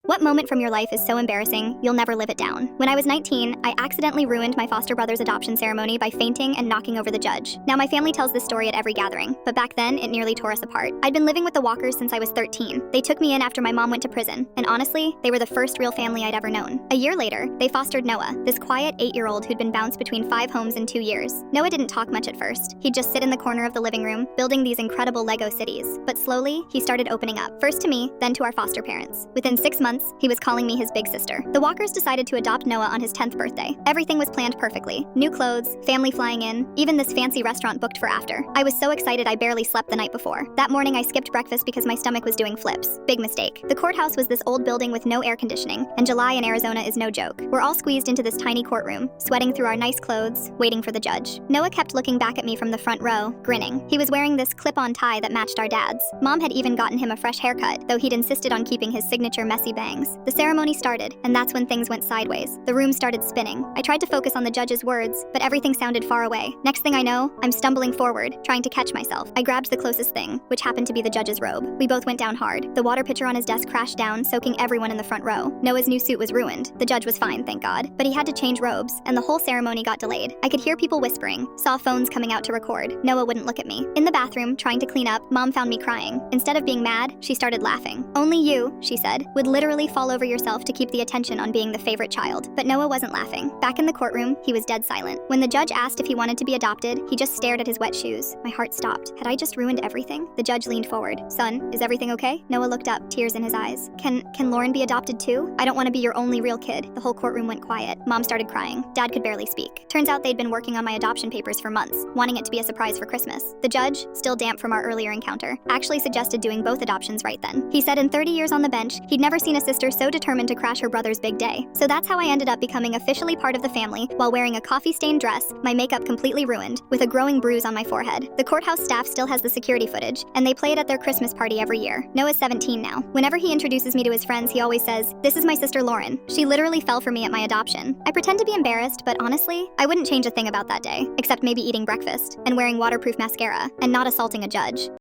What moment from your life is so embarrassing, you'll never live it down? When I was 19, I accidentally ruined my foster brother's adoption ceremony by fainting and knocking over the judge. Now, my family tells this story at every gathering, but back then, it nearly tore us apart. I'd been living with the Walkers since I was 13. They took me in after my mom went to prison, and honestly, they were the first real family I'd ever known. A year later, they fostered Noah, this quiet 8-year-old who'd been bounced between 5 homes in 2 years. Noah didn't talk much at first. He'd just sit in the corner of the living room, building these incredible Lego cities. But slowly, he started opening up, first to me, then to our foster parents. Within 6 months, he was calling me his big sister. The Walkers decided to adopt Noah on his 10th birthday. Everything was planned perfectly. New clothes, family flying in, even this fancy restaurant booked for after. I was so excited I barely slept the night before. That morning I skipped breakfast because my stomach was doing flips. Big mistake. The courthouse was this old building with no air conditioning, and July in Arizona is no joke. We're all squeezed into this tiny courtroom, sweating through our nice clothes, waiting for the judge. Noah kept looking back at me from the front row, grinning. He was wearing this clip-on tie that matched our dad's. Mom had even gotten him a fresh haircut, though he'd insisted on keeping his signature messy bangs. The ceremony started, and that's when things went sideways. The room started spinning. I tried to focus on the judge's words, but everything sounded far away. Next thing I know, I'm stumbling forward, trying to catch myself. I grabbed the closest thing, which happened to be the judge's robe. We both went down hard. The water pitcher on his desk crashed down, soaking everyone in the front row. Noah's new suit was ruined. The judge was fine, thank God. But he had to change robes, and the whole ceremony got delayed. I could hear people whispering, saw phones coming out to record. Noah wouldn't look at me. In the bathroom, trying to clean up, Mom found me crying. Instead of being mad, she started laughing. Only you, she said, would literally fall over yourself to keep the attention on being the favorite child. But Noah wasn't laughing. Back in the courtroom, he was dead silent. When the judge asked if he wanted to be adopted, he just stared at his wet shoes. My heart stopped. Had I just ruined everything? The judge leaned forward. Son, is everything okay? Noah looked up, tears in his eyes. Can Lauren be adopted too? I don't want to be your only real kid. The whole courtroom went quiet. Mom started crying. Dad could barely speak. Turns out they'd been working on my adoption papers for months, wanting it to be a surprise for Christmas. The judge, still damp from our earlier encounter, actually suggested doing both adoptions right then. He said in 30 years on the bench, he'd never seen a sister so determined to crash her brother's big day. So that's how I ended up becoming officially part of the family while wearing a coffee-stained dress, my makeup completely ruined, with a growing bruise on my forehead. The courthouse staff still has the security footage, and they play it at their Christmas party every year. Noah's 17 now. Whenever he introduces me to his friends, he always says, "This is my sister Lauren. She literally fell for me at my adoption." I pretend to be embarrassed, but honestly, I wouldn't change a thing about that day, except maybe eating breakfast, and wearing waterproof mascara, and not assaulting a judge.